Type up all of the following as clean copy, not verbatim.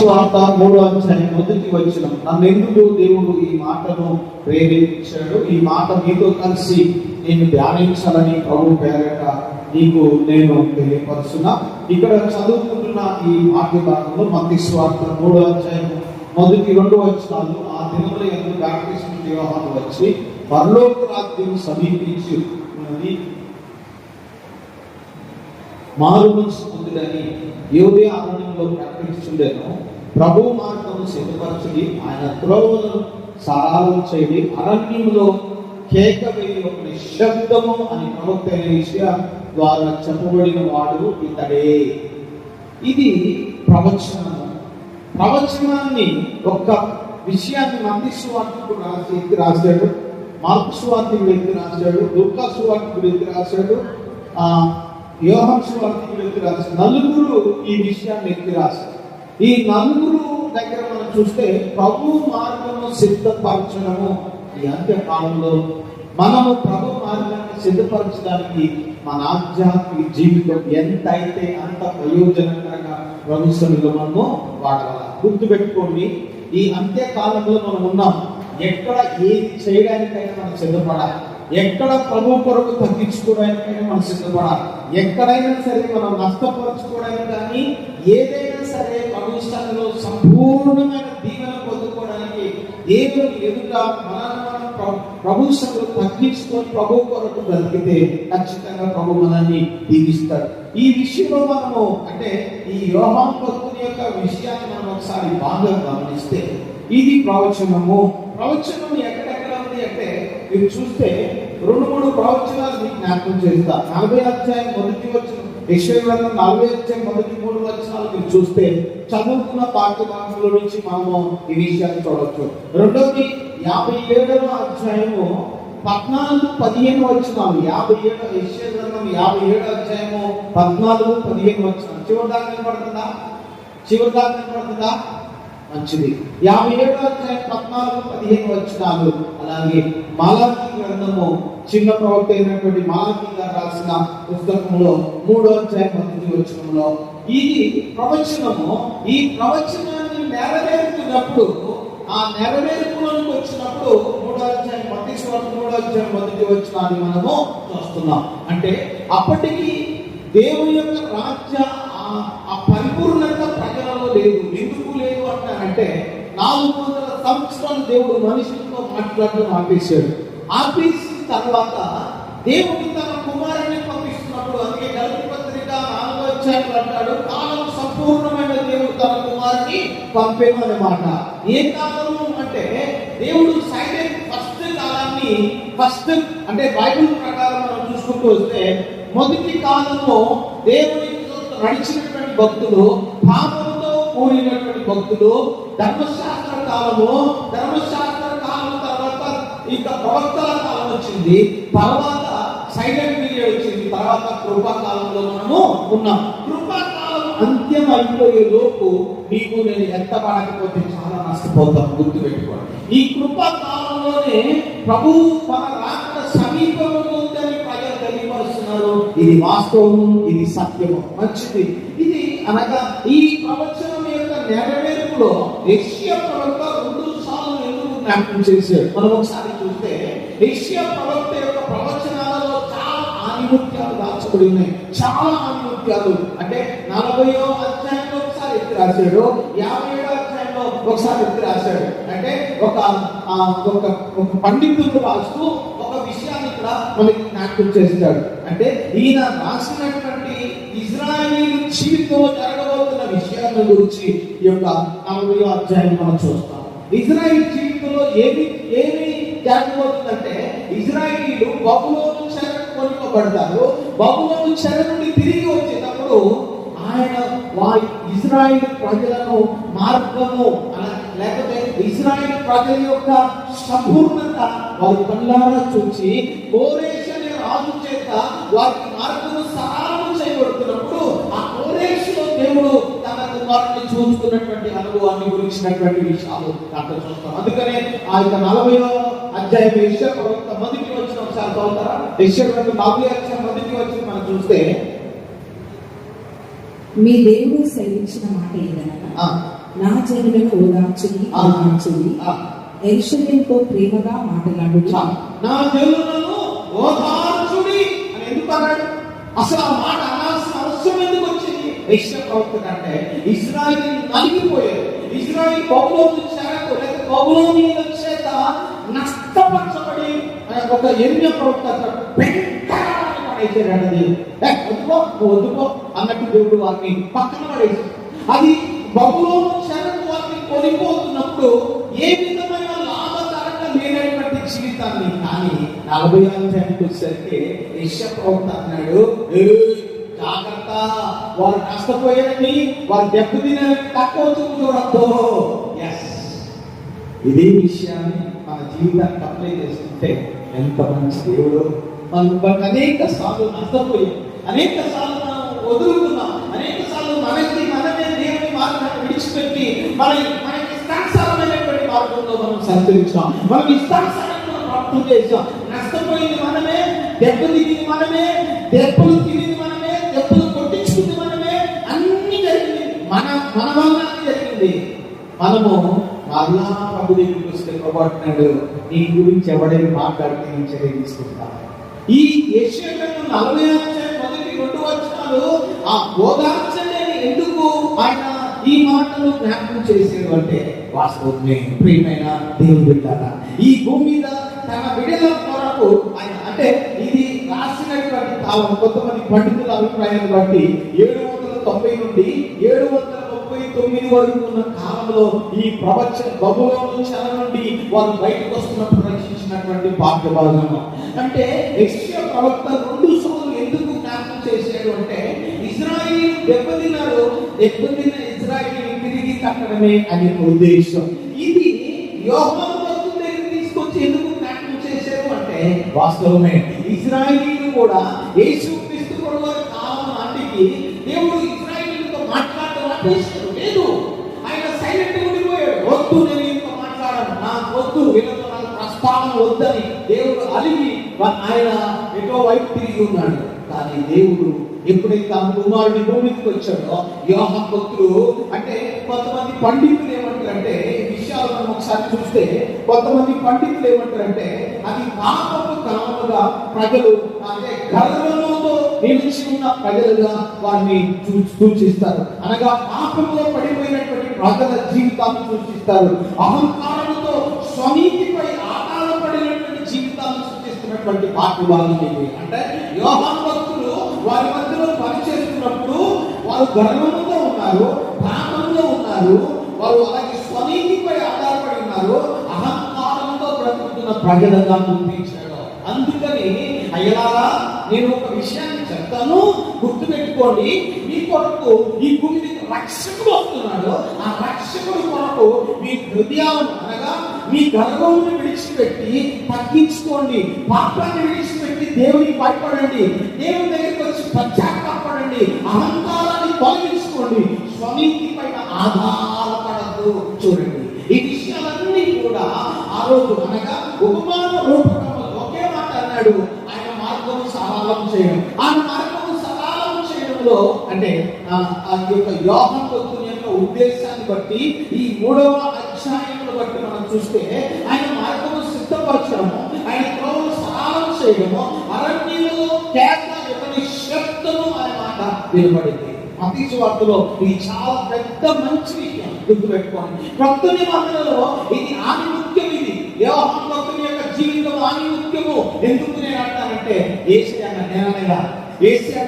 సువార్త 3వ అధ్యాయం 1వ వచనం. నన్నెందుకు దేవుడు ఈ మాటను ప్రేరేపించాడు, ఈ మాట మీతో కలిసి నేను ధ్యానించాలని ప్రభు పేరట నీకు నేను తెలియపరుస్తున్నా. ఇక్కడ చదువుకుంటున్న ఈ వాక్య భాగంలో మత్తయి సువార్త 3వ అధ్యాయం 1-2 వచనాలు. ఆ దినముల యందు బాప్తిస్మము యోహాను వచ్చి పరలోక రాజ్యం సమీపించి ఉన్నది, మారు మనసు పొందుడని యూదయ అరణ్యంలో ప్రకటించుండెను. ప్రభు మార్గమును సిద్ధపరచుడి, ఆయన త్రోవలను సరళం చేయుడి, అరణ్యములో కేక వేయి ఒక నిశ్శబ్దము అని ప్రవక్త యెషయా ద్వారా చెప్పబడిన వాడు ఇతడే. ఇది ప్రవచనము. ప్రవచనాన్ని ఒక్క విషయాన్ని మత్తయి సువార్తకు రాశాడు, మార్కు సువార్తకు వ్యక్తి రాశాడు, లూకా సువార్తకు వ్యక్తి రాశాడు, యోహాను సువార్తకు వ్యక్తి రాశాడు. నలుగురు ఈ విషయాన్ని ఎత్తి రాశారు. ఈ నలుగురు దగ్గర మనం చూస్తే ప్రభు మార్గము సిద్ధపరచడము. ఈ అంత్యకాలంలో మనము ప్రభు మార్గాన్ని సిద్ధపరచడానికి మన ఆధ్యాత్మిక జీవితం ఎంత అయితే అంత ప్రయోజనకరంగా ప్రభుత్వంలో మనము వాడగలం. గుర్తుపెట్టుకోండి, ఈ అంత్యకాలంలో మనం ఉన్నాం. ఎక్కడ ఏది చేయడానికైనా మనం సిద్ధపడాలి, ఎక్కడ ప్రభు కొరకు తగ్గించుకోవడానికైనా మనం సిద్ధపడాలి, ఎక్కడైనా సరే మనం నష్టపరచుకోవడానికి కానీ ఏదైనా సరే ప్రభు స్థలంలో సంపూర్ణమైన దీవెన పొందుకోవడానికి దేవుని ఎదుట మనల్ని మనం ప్రభు స్థలంలో తగ్గించుకొని ప్రభు కొరకు బ్రతికితే ఖచ్చితంగా ప్రభు మనల్ని దీవిస్తాడు. ఈ విషయంలో మనము అంటే ఈ యోహాను భక్తుని యొక్క విషయాన్ని మనం ఒకసారి బాగా గమనిస్తే ఇది ప్రవచనము. ప్రవచనం ఎక్కడెక్కడ ఉంది అంటే మీరు చూస్తే 2-3 ప్రవచనాలు మీకు జ్ఞాపకం చేస్తా. 40వ అధ్యాయం 1వ వచనం, యెషయా గ్రంథం 40వ అధ్యాయం 1-3 వచనాలు మీరు చూస్తే చదువుకున్న పాఠ్య భాగంలో నుంచి మనము ఈ విషయాన్ని చూడవచ్చు. రెండోది 57వ అధ్యాయము 14-15 వచనాలు. 57 యెషయా గ్రంథం 57వ అధ్యాయము 14-15 వచనాలు. చివరిదాకా కనపడుతుందా? చివరిదాకా కనపడుతుందా? మంచిది. 57వ అధ్యాయం 14-15 వచనాలు. అలాగే మలాకి గ్రంథము చిన్న ప్రవక్త అయినటువంటి మలాకి గారు రాసిన పుస్తకంలో 3వ అధ్యాయం 10వ వచనంలో ఇది ప్రవచనము. ఈ ప్రవచనాన్ని నెరవేరుతున్నప్పుడు, ఆ నెరవేర్పులోకి వచ్చినప్పుడు 3వ అధ్యాయం మత్తయి సువార్త 3వ అధ్యాయం 1వ వచనాన్ని మనము చూస్తున్నాం. అంటే అప్పటికి దేవుని యొక్క రాజ్య ఆ పరిపూర్ణత ప్రజలలో లేదు. ఎందుకు లేదు అంటారంటే 400 సంవత్సరాలు దేవుడు మనుషులతో మాట్లాడడం ఆపేశాడు. ఆపేసిన తర్వాత దేవుడు తన కుమారుని పంపిస్తున్నప్పుడు, అందుకే గలతీ పత్రిక 4వ అధ్యాయంలో అంటాడు, కాలం సంపూర్ణమైన దేవుడు తన కుమారుని పంపేను అన్నమాట. ఏ కాలము అంటే దేవుడు సైలెంట్ ఫస్ట్ అంటే బైబిల్ ప్రకారం మనం చూసుకుంటూ వస్తే మొదటి కాలంలో దేవుని నడిచినటువంటి భక్తులు, పాపంతో కూడినటువంటి భక్తులు, ధర్మశాస్త్ర కాలం తర్వాత ఇంకా ప్రవక్తల కాలం వచ్చింది, తర్వాత సైలెంట్ పీరియడ్ వచ్చింది, తర్వాత కృపాకాలంలో మనము ఉన్నాం. కృపాకాలం అంత్యం అయిపోయే లోపు నీకు నేను ఎత్తబడకపోతే చాలా నష్టపోతాం. గుర్తుపెట్టుకోండి, ఈ కృపాకాలంలోనే ప్రభు మన రాకడ సమీపంలో ఉందని ప్రజలు తెలియపరుస్తున్నారు. ఇది వాస్తవం, ఇది సత్యము. మంచిది. ఇది అనగా ఈ ప్రవచనం యొక్క నెరవేర్పులో యెషయా ప్రవక్త 2 సార్లు ఎందుకు జ్ఞాపకం చేశాడు మనం ఒకసారి చూస్తే, యెషయా ప్రవక్త యొక్క ప్రవచనాలలో చాలా ఆనిముత్యాలు దాచబడి ఉన్నాయి. చాలా ఆనిముత్యాలు అంటే 40వ అధ్యాయంలో ఒకసారి ఎత్తి రాశాడు, 57వ అధ్యాయంలో ఒకసారి ఎత్తి రాశాడు. అంటే ఒక పండితుడు రాస్తూ ఒక విషయాన్ని ఇక్కడ మనకి జ్ఞాపకం చేస్తాడు. అంటే ఈయన రాసినటువంటి ఇజ్రాయేలు జీవితంలో జరగబోతున్న విషయాల గురించి ఈ యొక్క 40వ అధ్యాయం మనం చూస్తాం. ఇజ్రాయేల్ జీవితంలో ఏమి జరగబోతుందంటే, ఇజ్రాయేలీలు బబులోను చెర కొనుక్కోబడతారు. బబులోను చెర నుండి తిరిగి వచ్చేటప్పుడు ఆయన వారి ఇజ్రాయేల్ ప్రజలను మార్గము లేకపోతే ఇజ్రాయేల్ ప్రజల యొక్క సంపూర్ణత వారి కళ్ళారా చూసి కోరేష్ అనే రాజు చేత వారికి మార్గము సరళం చేయబడుతున్నప్పుడు ఆ కోరేషులో దేవుడు తన కుమారుని చూసుకున్నటువంటి అనుభవాన్ని గురించినటువంటి విషయాలు దాంట్లో చూస్తాం. అందుకనే ఆ యొక్క 40వ అధ్యాయం యెషయా ప్రవక్త 1వ వచనం ఒకసారి చదువుతారా? యెషయా గ్రంథం 40వ అధ్యాయం 1వ వచనం మనం చూస్తే, మీ దేవుడు సెలవించిన మాట ఏదనగా నా జనులను ఓదార్చుడి యెరూషలేముతో ప్రేమగా మాట్లాడుడి. నా జనులను ఓదార్చుడి అని ఎందుకు అన్నాడు? అసలు ఆ మాట అనాల్సిన అవసరం ఎందుకు వచ్చింది? యెషయా ప్రవక్త అంటే ఇశ్రాయేలు నలిగిపోయారు. ఇశ్రాయేలు బబులోను చేరకు లేక బబులోనీయుల చేత నష్టపరచబడి ఒక యెర్మియా ప్రవక్త వద్దుకో అన్నట్టు దేవుడు వారిని పక్కన పడేసి, అది బబులోను చెరకు వారిని కొనిపోతున్నప్పుడు ఏ విధమైన లాభకరంగా లేనటువంటి జీవితాన్ని కానీ 40 అధ్యాయానికి వచ్చేసరికి యెషయా ప్రవక్త అన్నాడు, జాగ్రత్త, వారు నష్టపోయారని వారు దెబ్బతిని తక్కువ చూపు చూడద్దు. ఇదే విషయాన్ని మన జీవితాన్ని అప్లై చేసుకుంటే ఎంత మంచి దేవుడు. మనం అనేక సార్లు నష్టపోయాం, అనేక సార్లు మనం వదులుకున్నాం, అనేక సార్లు మనమే దేవుని మార్గాన్ని విడిచిపెట్టి మనకి ఇష్టానుసారమైనటువంటి మార్గంలో మనం సంచరించాం, మనం ఇష్టానుసారంగా ప్రార్థన చేసాం. నష్టపోయింది మనమే, దెబ్బతిని మనమే, దెబ్బలు తిరిగి మనమే, దెబ్బలు కొట్టించుకుంది మనమే, అన్ని జరిగింది మన వల్ల జరిగింది. మనము మరలా ప్రభు దగ్గరికి వస్తే ప్రభు అంటున్నాడు, నీ గురించి ఎవడైనా మాట్లాడితే నేను చర్య తీసుకుంటాను. ఈ యెషయా గ్రంథం 40 అధ్యాయం మొదటి 2 వచనాలు ఆ ఓదార్చలేని ఎందుకు ఆయన ఈ మాటలు జ్ఞాపకం చేసేది అంటే వాస్తవమే ప్రియమైన దేవుని బిడ్డలారా, ఈ భూమి మీద తన బిడ్డల కొరకు ఆయన అంటే ఇది రాసినటువంటి కాలం కొంతమంది పండితుల అభిప్రాయాన్ని బట్టి 790 నుండి 739 వరకు ఉన్న కాలంలో ఈ ప్రపంచ బబులోను చెర నుండి వారు బయటకు వస్తున్నప్పుడు రక్షించినటువంటి భాగ్య భాగము. అంటే యెషయా ప్రవక్త 2 సార్లు ఎందుకు జ్ఞాపకం చేశాడు అంటే ఇశ్రాయేలు దెబ్బతిన్న ఇశ్రాయేలు తిరిగి కట్టడమే అనే ఉద్దేశం. ఇది యోహాను భక్తుల దగ్గర తీసుకొచ్చి ఎందుకు జ్ఞాపకం చేశారు అంటే వాస్తవమే ఇశ్రాయేలు కూడా యేసుక్రీస్తు ప్రభువు కాలం నాటికి దేవుడు ఇశ్రాయేలుతో మాట్లాడడం లేదు. ఆయన సైలెంట్ ఉండిపోయాడు. వద్దు, నేను ఇంత మాట్లాడను, నాకు వద్దు, వీళ్ళతో నాకు ప్రస్తావన వద్దని దేవుడు అలిగి ఆయన ఎటో వైపు తిరిగి ఉన్నాడు. కానీ దేవుడు ఎప్పుడైతే ఆ కుమారుడి భూమికి వచ్చాడో యోహాను భక్తులు అంటే కొంతమంది పండితులు ఏమంటారంటే ఈ విషయాలు మనం ఒకసారి చూస్తే కొంతమంది పండితులు ఏమంటారంటే అది పాపపు కాలముగా ప్రజలు అంటే గర్వంతో నిలిచి ఉన్న ప్రజలుగా వారిని సూచిస్తారు. అనగా పాపంలో పడిపోయినటువంటి ప్రజల జీవితాన్ని సూచిస్తారు. అహంకారంతో స్వనీతిపై ఆధారపడినటువంటి జీవితాన్ని సూచిస్తున్నటువంటి పాఠ్యభాగం ఇది. అంటే యోహాను భక్తులు వారి మధ్యలో పనిచేస్తున్నప్పుడు వారు గర్వంతో ఉన్నారు, పాపంలో ఉన్నారు, వారు అలాగే స్వనీతిపై ఆధారపడి ఉన్నారు, అహంకారంతో బ్రతుకుతున్న ప్రజలుగా గుర్తించాడు. అందుకని అయ్యలారా నేను ఒక విషయాన్ని చెప్తాను, గుర్తుపెట్టుకోండి. మీ కొరకు ఈ భూమి మీద రక్షకుడు వస్తున్నాడు. ఆ రక్షకుడు కొరకు మీ హృదయాలను అనగా మీ గర్వమును విడిచిపెట్టి తగ్గించుకోండి, పాపాన్ని విడిచిపెట్టి దేవునికి భయపడండి, దేవుని దగ్గరికి వచ్చి పశ్చాత్తాపడండి, అహంకారాన్ని తొలగించుకోండి, స్వనీతి పైన ఆధారపడద్దు. చూడండి, ఈ విషయాలన్నీ కూడా ఆ రోజు అనగా ఉపమాన రూపకంలో ఒకే మాట అన్నాడు, ఆయన మార్గము సరళం చేయడం. ఆ మార్గము సరళం చేయడంలో అంటే ఆ యొక్క యోహాను భక్తుని యొక్క ఉద్దేశాన్ని బట్టి ఈ 3వ అధ్యాయంలో బట్టి మనం చూస్తే ఆయన మార్గము సిద్ధపరచడము, ఆయన త్రోవను సరళం చేయడము, అరణ్యంలో కేక ఎవరి శబ్దము అనే మాట వినబడింది. మత్తయి సువార్తలో ఇది చాలా పెద్ద మంచి విషయం, గుర్తుపెట్టుకోండి. క్రొత్త నిబంధనలో ఇది ఆనిముత్యం. ఇది యోహాను భక్తుని యొక్క జీవితం ఆనిముత్యము. ఎందుకు నేను అంటానంటే యేసయ్య నేననగా యేసయ్య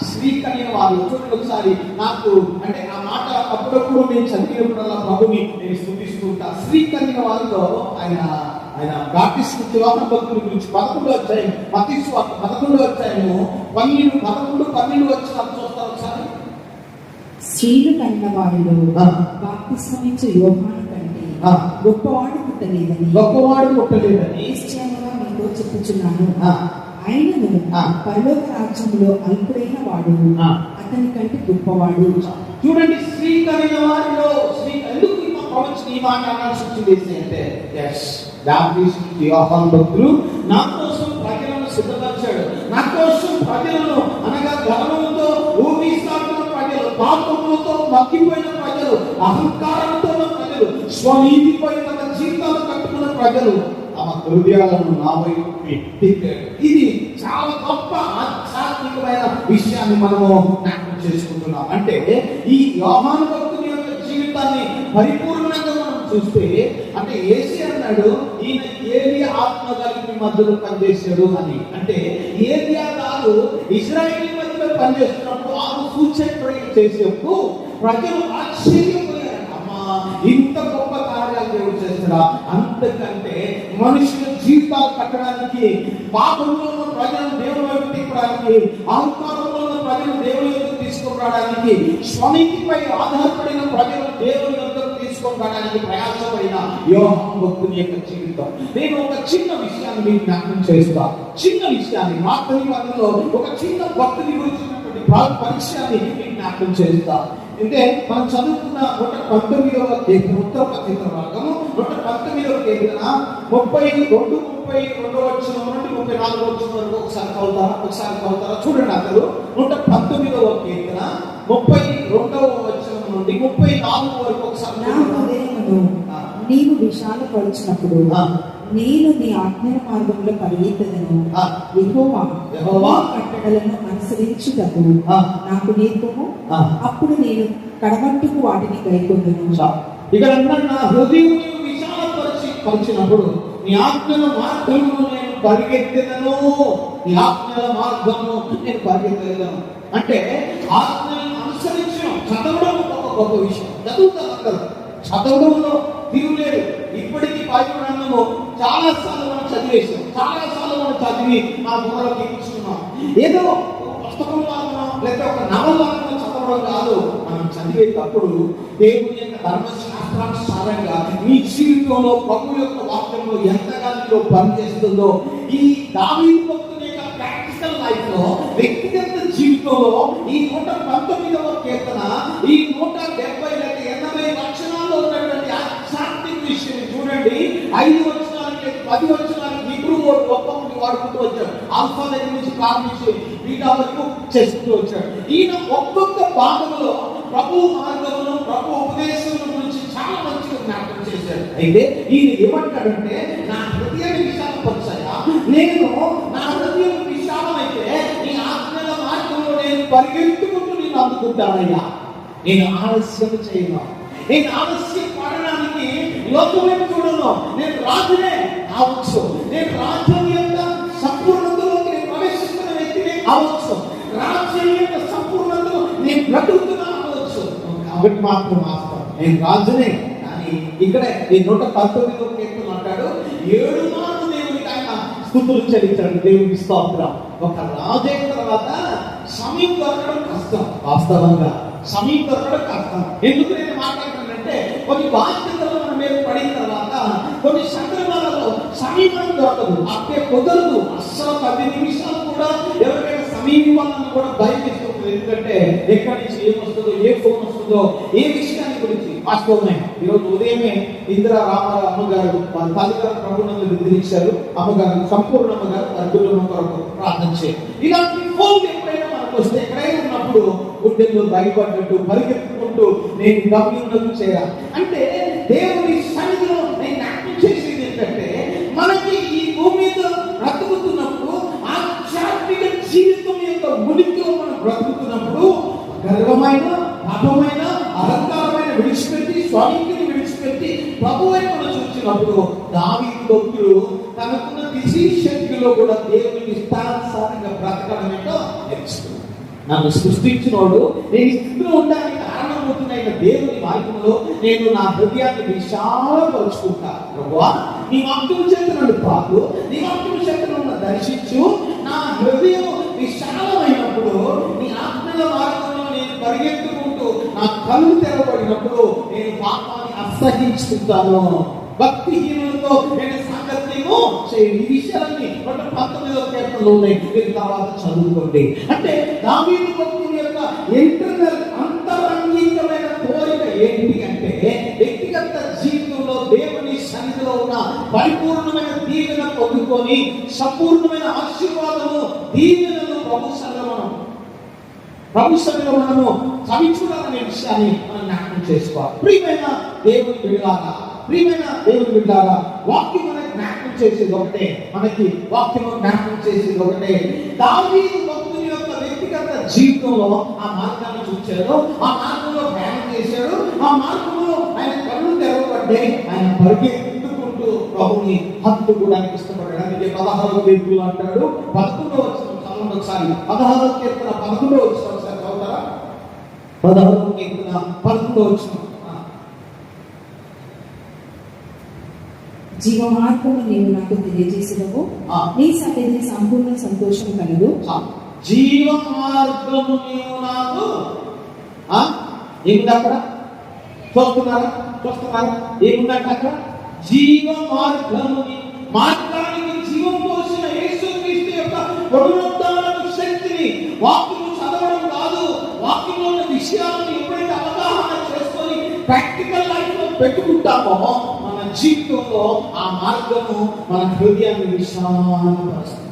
స్త్రీ కలిగిన వారు. చూడండి ఒకసారి, నాకు అంటే ఆ మాట అప్పుడప్పుడు నేను చదివినప్పుడల్లా ప్రభుని నేను స్తుతిస్తుంటా. స్త్రీ కలిగిన వారిలో ఆయన బాప్టిస్ట్ యోహాను భక్తుని గురించి 11వ అధ్యాయం మత్తయి సువార్త 11వ అధ్యాయము 11 వచనాలు చూస్తారు ఒకసారి. స్త్రీలు కన్న వారిలో బాప్తిస్మం ఇచ్చే యోహాను కంటే గొప్పవాడు పుట్టలేదని నిశ్చయంగా మీతో చెప్పుచున్నాను. ఆయనను పరలోక రాజ్యంలో అల్పుడైన వాడు అతని కంటే గొప్పవాడు. చూడండి, స్త్రీ కలిగిన వారిలో ఎందుకు ఈ మాట అనాల్సి వచ్చింది అంటే బాప్టిస్ట్ యోహాను భక్తులు నా కోసం ప్రజలను సిద్ధపరిచాడు. నా కోసం ప్రజలను అనగా గర్వంతో ఊపిస్తాడుతున్న ప్రజలు, పాపములతో మగ్గిపోయిన ప్రజలు, అహంకారంతో ఉన్న ప్రజలు, స్వనీతిపై తమ జీవితాలు కట్టుకున్న ప్రజలు తమ హృదయాలను నా వైపు తిప్పారు. ఇది చాలా గొప్ప ఆధ్యాత్మికమైన విషయాన్ని మనము జ్ఞాపకం చేసుకుంటున్నాం. అంటే ఈ యోహాను భక్తుని యొక్క జీవితాన్ని పరిపూర్ణంగా మనం చూస్తే, అంటే యేసు అన్నాడు ఈయన ఏలియా ఆత్మ కలిగి మధ్యలో పనిచేశాడు అని. అంటే ఏలియా కాదు, ఇశ్రాయేలు మధ్యలో పనిచేస్తున్నప్పుడు ఆరు సూచన క్రియలు చేసేప్పుడు ప్రజలు ఆశ్చర్యపోయారు. అమ్మా, ఇంత గొప్ప కార్యాలు దేవుడు చేస్తాడా? అంతకంటే మనుషుల జీవితాలు కట్టడానికి, పాపంలో ఉన్న ప్రజలను దేవుని వైపు తిప్పడానికి, అహంకారంలో ఉన్న ప్రజలు దేవుని వైపు తీసుకురావడానికి, స్వనీతిపై ఆధారపడిన ప్రజలు దేవుని వైపు తీసుకురావడానికి ప్రయాసపడిన యోహాను భక్తుని యొక్క జీవితం. నేను ఒక చిన్న విషయాన్ని మీకు జ్ఞాపకం చేస్తా. చిన్న విషయాన్ని మాత్రమే అందులో ఒక చిన్న భక్తుని గురించినటువంటి పరిచయాన్ని మీకు జ్ఞాపకం చేస్తా. అంటే మనం చదువుకున్న 119వ కీర్తన, ఉత్తర పత్రిక భాగము 119వ కీర్తన 32 32వ వచనం నుండి 34వ వచనం వరకు ఒకసారి చదువుతారా? చూడండి. అసలు 119వ కీర్తన 32వ వచనం నుండి 34 వరకు ఒకసారి. నా హృదయమును నీవు విశాలపరచినప్పుడు నేను నీ ఆజ్ఞల మార్గంలో పరిగెత్తదను. యెహోవా కట్టడలను అనుసరించుటకు నాకు నేర్పుము, అప్పుడు నేను కడగట్టుకు వాటిని గైకొందును. ఇక్కడ అన్నాడు, నా హృదయం విశాలపరిచినప్పుడు నీ ఆజ్ఞల మార్గంలో నేను పరిగెత్తదను. నీ ఆజ్ఞల మార్గంలో నేను పరిగెత్తగలను. అంటే ఆజ్ఞలను అనుసరించడం, చదవడం ఒక గొప్ప విషయం. చదవడంలో తీరులేదు. ఇప్పటికీ బైబిల్ గ్రంథము చాలా సార్లు మనం చదివేసాం, చాలా సార్లు మనం చదివి మా బుర్రలోకి ఎక్కించుకున్నాం. ఏదో పుస్తకం లాగా లేదా ఒక నవల లాగా చదవడం కాదు. మనం చదివేటప్పుడు దేవుని యొక్క ధర్మశాస్త్రానుసారంగా మీ జీవితంలో ప్రభు యొక్క వాక్యంలో ఎంతగానో పనిచేస్తుందో, ఈ దావీదు భక్తుని యొక్క ప్రాక్టికల్ లైఫ్ లో, వ్యక్తిగత జీవితంలో ఈ 119వ కీర్తన, ఈ 170 లేదా 80 వచనాల్లో ఉన్నటువంటి ఆధ్యాత్మిక విషయం చూడండి. 5 వచనాలకి 10 వచనాలకి హీబ్రూ వర్డ్ ఒక్కొక్కటి వాడుకుంటూ వచ్చాడు. ఆల్ఫా దగ్గర నుంచి ప్రారంభించి బీటా వరకు చేసుకుంటూ వచ్చాడు. ఈయన ఒక్కొక్క భాగంలో ప్రభు మార్గమును, ప్రభు ఉపదేశం గురించి చాలా మంచిగా జ్ఞాపకం చేశాడు. అయితే ఈయన ఏమంటాడంటే, నా హృదయాన్ని విశాలపరిచాయా, నేను నా హృదయం విశాలమైతే నీ ఆజ్ఞల మార్గంలో నేను పరిగెత్తుకుంటూ నేను అందుకుంటానయ్యా. నేను ఆలస్యం చేయను, నేను ఆలస్యం పడడానికి లోకమైన చూడను. నేను రాజునే కావచ్చు, నేను రాజ్యం యొక్క సంపూర్ణతలోకి నేను ప్రవేశిస్తున్న వ్యక్తినే కావచ్చు, రాజ్యం యొక్క సంపూర్ణతలో నేను బ్రతుకుతున్నా అవ్వచ్చు. కాబట్టి మాత్రం వాస్తవం, నేను రాజునే. కానీ ఇక్కడే ఈ 119వ కీర్తన అంటాడు, 7 మార్లు దేవునికి ఆయన స్తుతులు చెల్లించాడు. దేవునికి స్తోత్రం. ఒక రాజైన తర్వాత సమయం దొరకడం కష్టం. వాస్తవంగా సమయం దొరకడం కష్టం. ఎందుకు నేను మాట్లాడుతున్నానంటే, కొన్ని బాధ్యతలు మన మీద పడిన తర్వాత కొన్ని సందర్భాలలో సమయం దొరకదు, అప్పుడే కుదరదు. అస్సలు 10 నిమిషాలు కూడా ఎవరికైనా సమయం ఇవ్వాలని కూడా భయం వేస్తుంది. ఎందుకంటే ఎక్కడి నుంచి ఏమొస్తుందో, ఏ ఫోన్ వస్తుందో, ఏ విషయాన్ని గురించి. వాస్తవమే, ఈరోజు ఉదయమే ఇందిరా రామారావు అమ్మగారు వాళ్ళ తల్లిగారు ప్రభుత్వంలో నిద్రించారు. అమ్మగారు, సంపూర్ణ అమ్మగారు వారి కుటుంబం కొరకు ప్రార్థన చేయాలి. ఇలాంటి ఫోన్ ఎప్పుడైనా మనకు వస్తే, ఎక్కడైనా ఉన్నప్పుడు గుండెల్లో భయపడ్డట్టు పరిగెత్తుకుంటూ నేను గమ్యున్నట్టు చేయాలి. అంటే దేవుని సన్నిధిలో నేను జ్ఞాపకం చేసేది ఏంటంటే, మనకి ఈ భూమి మీద బ్రతుకుతున్నప్పుడు, ఆధ్యాత్మిక జీవితం యొక్క ఉనికిలో మనం బ్రతుకుతున్నప్పుడు, గర్వమైన, పాపమైన, అహంకారమైన విడిచిపెట్టి, స్వామిని విడిచిపెట్టి ప్రభు వైపు చూసినప్పుడు దావీదు భక్తుడు తనకున్న దిశీ శక్తిలో కూడా దేవునికి ఇష్టానుసారంగా బ్రతకడం ఏంటో నేర్చుకున్నాడు. నన్ను సృష్టించినోడు నేను స్థితిలో ఉండడానికి కారణమవుతున్న దేవుని మార్గంలో నేను నా హృదయాన్ని విశాలపరుచుకుంటా. ప్రభువా, నీ వాక్యం చేత నన్ను పాటు, నీ వాక్యం చేత నన్ను దర్శించు. నా హృదయం విశాలమైనప్పుడు, నీ ఆజ్ఞల మార్గంలో నేను పరిగెత్తుకుంటూ నా కళ్ళు తెరవబడినప్పుడు నేను పాపాన్ని అసహించుకుంటాను. భక్తిహీనులతో నేను సాంగత్యము చేయను. ఈ విషయాన్ని 119వ కీర్తనలో ఉన్నాయి. తర్వాత చదువుకోండి. అంటే దావీదు భక్తుని యొక్క ఇంటర్నల్ అంతరంగికమైన కోరిక ఏంటి అంటే, వ్యక్తిగత జీవితంలో దేవుని సన్నిధిలో ఉన్న పరిపూర్ణమైన దీవెన పొందుకొని, సంపూర్ణమైన ఆశీర్వాదము, దీవెనలు ప్రభు సన్నిధిలో ప్రభు సన్నిధిలో మనము సవించుకోవాలనే విషయాన్ని మనం జ్ఞాపకం చేసుకోవాలి. ప్రియమైన దేవుని బిడ్డలారా, వాక్యం మనకి జ్ఞాపకం చేసేది ఒకటే, జ్ఞాపకం చేసేది ఒకటే. దావీదు భక్తుని యొక్క వ్యక్తిగత జీవితంలో ఆ మార్గాన్ని చూచాడు, ఆ మార్గంలో ప్రయాణం చేశాడు, ఆ మార్గంలో ఆయన కళ్ళు తెరవబడ్డాయి, ఆయన పరిగెత్తుకుంటూ ప్రభుని హత్తుకోవడానికి ఇష్టపడ్డాడు. అందుకే 16వ కీర్తనలో అంటాడు, 11వ వచనం చదవండి ఒకసారి. 16వ కీర్తన 11వ వచనం ఒకసారి చదువుతారా? 16వ కీర్తన 11వ వచనం. జీవ మార్గము నీవు నాకు తెలియజేసినవు, నీ సన్నిధి సంపూర్ణ సంతోషం కలదు. జీవ మార్గము నీవు నాకు ఏముంది అక్కడ? చూస్తున్నారా ఏముందంట అక్కడ? జీవ మార్గము. మార్గానికి జీవం పోసిన యేసుక్రీస్తు యొక్క పునరుద్ధానపు శక్తిని వాక్యము చదవడం కాదు, వాక్యంలో ఉన్న విషయాలను ఎప్పుడైతే అవగాహన చేసుకొని ప్రాక్టికల్ లైఫ్ లో పెట్టుకుంటామో మన జీవితంలో ఆ మార్గము మన హృదయాన్ని విశాలపరుస్తుంది.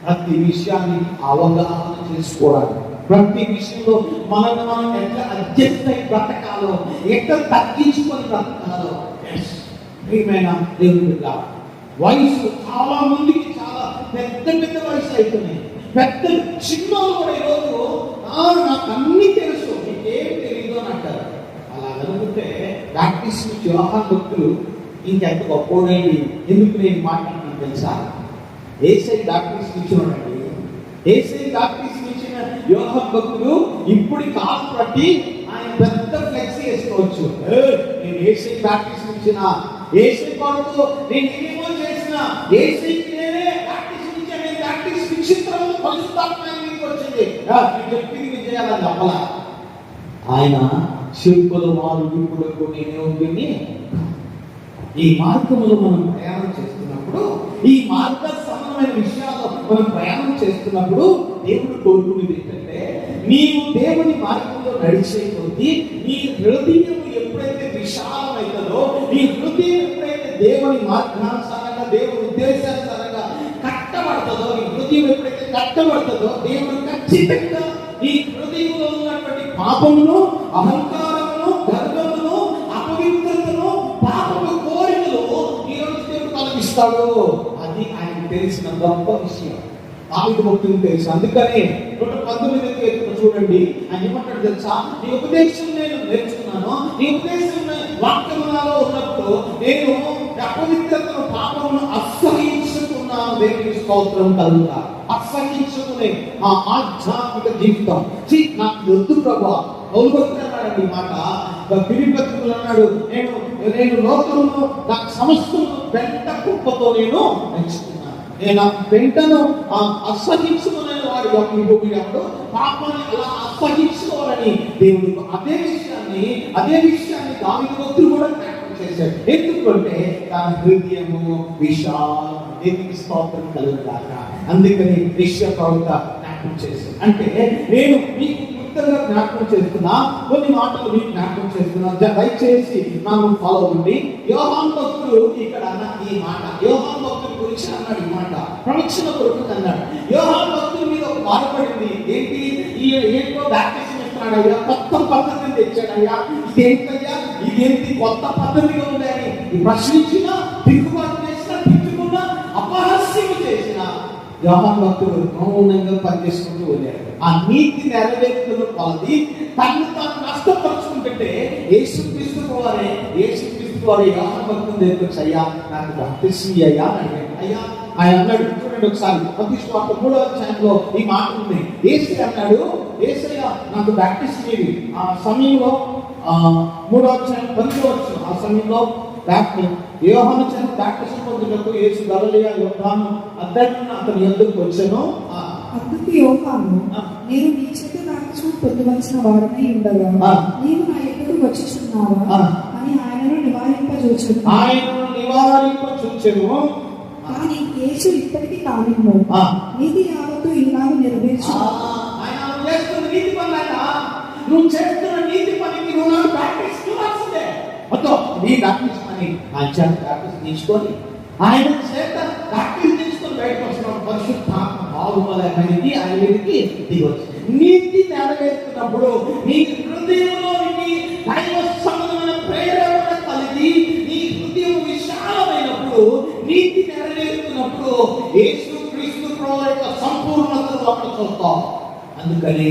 ప్రతి విషయాన్ని అవగాహన చేసుకోవడానికి, ప్రతి విషయంలో మనం ఎట్లా అడ్జస్ట్ అయి బ్రతకాలో, ఎట్లా తగ్గించుకొని బ్రతకాలో. ప్రియమైన దేవుని బిడ్డ, వయసు చాలా మందికి చాలా పెద్ద వయసు అయిపోయినాయి. చిన్నోళ్ళు కూడా ఈరోజు నాకు అన్ని తెలుసు, నీకేం తెలియదు అని అంటారు. అలా అనుకుంటే ప్రాక్టీస్ నుంచి యోహాను భక్తులు ఇంకెంత గొప్పడండి. ఎందుకు నేను మాట్లాడుతున్నాను తెలుసా? యేసయ్య డాక్టరీస్ ఇచ్చినాడండి. యేసయ్య డాక్టరీస్ ఇచ్చిన యోహాను భక్తులు ఇప్పుడు కాలు పట్టి ఆయన పెద్ద ఫ్లెక్సీ వేసుకోవచ్చు. నేను యేసయ్య డాక్టరీస్ ఇచ్చిన, యేసయ్య కొరకు నేను ఏమో చేసిన, యేసయ్యకి నేనే డాక్టరీస్ ఇచ్చాను, నేను డాక్టరీస్ విచిత్రంలో పరిశుద్ధాత్మకి వచ్చింది, నేను చెప్పింది చేయాలని చెప్పాలా? ఆయన శిల్పుల వారు ఇప్పుడు నేనే ఉంటుంది. ఈ మార్గంలో మనం ప్రయాణం చేస్తున్నప్పుడు, ఈ మార్గ సంబంధమైన విషయాల్లో మనం ప్రయాణం చేస్తున్నప్పుడు దేవుడు కోరుకునేది ఏంటంటే, నీవు దేవుని మార్గంలో నడిచే కొద్దీ నీ హృదయం ఎప్పుడైతే విశాలమైతుందో, నీ హృదయం ఎప్పుడైతే దేవుని మార్గానుసారంగా, దేవుని ఉద్దేశానుసారంగా కట్టబడుతుందో, నీ హృదయం ఎప్పుడైతే కట్టబడుతుందో, దేవుడు ఖచ్చితంగా నీ హృదయంలో ఉన్నటువంటి పాపమును, అహంకారమును, గర్వమును, అపవిత్రతను, పాపము కోరికలు ఈరోజు దేవుడు తొలగిస్తాడు. అది ఆయన తెలిసిన గొప్ప విషయం. దావీదు భక్తునికి తెలుసు. అందుకనే 119వ కీర్తన చూడండి, ఆయన ఏమంటాడు తెలుసా? నీ ఉపదేశం నేను నేర్చుకున్నాను, నీ ఉపదేశం వాక్యములలో ఉన్నప్పుడు నేను అపవిత్రతను, పాపమును అసహించుకున్నాను. దేవునికి స్తోత్రం కలుగుతా. అసహించుకునే ఆ ఆధ్యాత్మిక జీవితం నాకు వద్దు ప్రభా. అన్నాడండి ఈ మాట. ఫిలిప్పీయులకు అన్నాడు, నేను లోకమును నాకు సమస్తము వెంట కుప్పతో నేను ఎంచుకున్నాను. నేను ఆ వెంటను అసహించుకునే వాడు ఎవడు పాపాన్ని అలా అసహించుకోవాలని దేవుడు అదే విషయాన్ని దావీదు భక్తుడు కూడా జ్ఞాపకం చేశాడు. ఎందుకంటే తన హృదయము విశాలం. దేవునికి స్తోత్రం కలుగుగాక. అందుకని యెషయా ప్రవక్త జ్ఞాపకం చేశాడు. అంటే నేను మీకు జ్ఞాపకం చేస్తున్నా, కొన్ని మాటలు మీకు జ్ఞాపకం చేస్తున్నా, దయచేసి నాకు ఫాలో అవ్వండి. యోహాను భక్తుడు ఇక్కడ అన్న ఈ మాట, యోహాను భక్తుడి గురించి అన్నాడు ఈ మాట, ప్రవచన కొరకు అన్నాడు. యోహాను భక్తుడి మీద ఒక బాధపడింది. ఏంటి? ఏంటో బ్యాప్టిజం ఇస్తున్నాడయ్యా, కొత్త పద్ధతిని తెచ్చాడయ్యా, ఇదేంటయ్యా, ఇదేంటి కొత్త పద్ధతిగా ఉందని ప్రశ్నించినా, తిరుగుబాటు చేసినా, తిట్టుకున్నా, అపహాస్యం చేసిన యోహాను భక్తుడు మౌనంగా పనిచేసుకుంటూ వెళ్ళాడు. ఆ నీతి నెరవేర్పుల కొలది తను తాను నష్టపరుచుకుంటుంటే యేసుక్రీస్తు వారే యోహాను భక్తుని దగ్గరికి వచ్చి, అయ్యా నాకు బాప్తిస్మం అయ్యా అని అడిగాడు. అయ్యా ఆయన అన్నాడు, చూడండి ఒకసారి మత్తయి సువార్త 3వ అధ్యాయంలో ఈ మాట ఉంది. యేసయ్య అన్నాడు, యేసయ్య నాకు బాప్తిస్మం ఇవ్వు. ఆ సమయంలో 3వ అధ్యాయం 10వ వచనం, ఆ సమయంలో యోహాను చేత బాప్తిస్మం పొందుటకు యేసు గలిలయ యోర్దాను అద్దరిన అతని యొద్దకు వచ్చెను. అందుకు యోహాను, నేను నీ చేత బాప్తిస్మం పొందవలసిన వాడనై ఉండగా నీవు నా యొద్దకు వచ్చుచున్నావా అని ఆయనను నివారింపజూచెను. కానీ యేసు ఇప్పటికీ కానిమ్ము, నీతి యావత్తు ఈనాడు నెరవేర్చు. నువ్వు చేస్తున్న నీతి పనికి నువ్వు నాకు ప్రాక్టీస్ చేయాల్సిందే. మొత్తం నీ ప్రాక్టీస్ పని ఆయన చేత ప్రాక్టీస్ తీసుకొని, ఆయన చేత ప్రాక్టీస్ తీసుకొని బయటకు వస్తున్నాడు. పరిశుద్ధాత్మ ఆత్మలకి ఆయన మీదకి దిగొచ్చు. నీతి నెరవేరుతున్నప్పుడు నీ హృదయంలోనికి దైవ సంబంధమైన ప్రేరణ కలిగి నీ హృదయం విశాలమైనప్పుడు, నీతి నెరవేరుతున్నప్పుడు యేసు క్రీస్తు ప్రభువు యొక్క సంపూర్ణతను అక్కడ చూస్తాం. అందుకని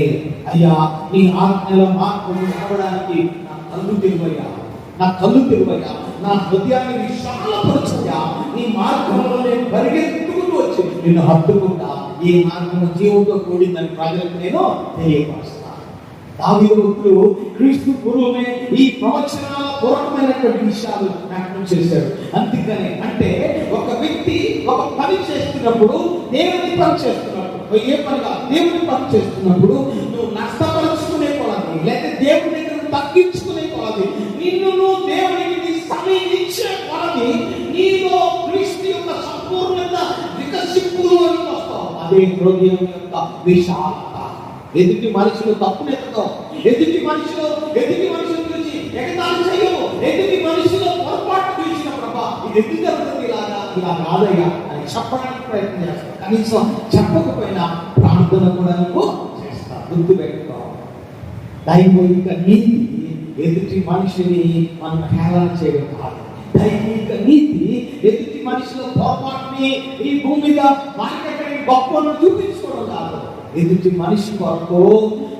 అయ్యా నీ ఆజ్ఞల మార్పులు నడవడానికి నా కళ్ళు తెరువయ్యా, నా హృదయాన్ని విశాలపరచయ్యా. నీ మార్గంలో నేను పరిగెత్తుకుంటూ వచ్చి నిన్ను హత్తుకుంటా. ఈ మార్గం జీవంతో కూడిందని ప్రజలకు నేను తెలియపరుస్తాను. దావీదు భక్తుడు క్రీస్తు పూర్వమే ఈ ప్రవచనాల పూర్వమైనటువంటి విషయాలు జ్ఞాపకం చేశాడు. అందుకని అంటే ఒక వ్యక్తి ఒక పని చేస్తున్నప్పుడు, దేవుని పని చేస్తున్నప్పుడు, ఏ పనిగా దేవుని పని చేస్తున్నప్పుడు నువ్వు నష్టపరుచుకునే కొలది, లేదా దేవుని దగ్గర తగ్గించుకునే కొలది, నిన్ను నువ్వు దేవునికి సమీపించే కొలది నీలో క్రీస్తు యొక్క సంపూర్ణత వికసింపులోకి వస్తావు. అదే హృదయం యొక్క విశాలత. ఎదుటి మనుషులు తప్పునెత్తుకో, ఎదుటి మనుషులు గురించి ఎగతాళి చేయవు, ఎదుటి మనుషులు పొరపాటు చేసిన ప్రభా ఇది ఎందుకు జరుగుతుంది, ఇలా రాదయ్యా అని చెప్పడానికి ప్రయత్నం చేస్తా. కనీసం చెప్పకపోయినా ప్రార్థన కూడా నువ్వు చేస్తా. గుర్తు పెట్టుకో, దైవిక నీతి ఎదుటి మనిషిని మనం హేళన చేయడం కాదు. దైవిక నీతి ఎదుటి మనిషిలో పొరపాటుని ఈ భూమి మీద మార్కెట్ గొప్పను చూపించుకోవడం కాదు. ఎదుటి మనిషి కొరకు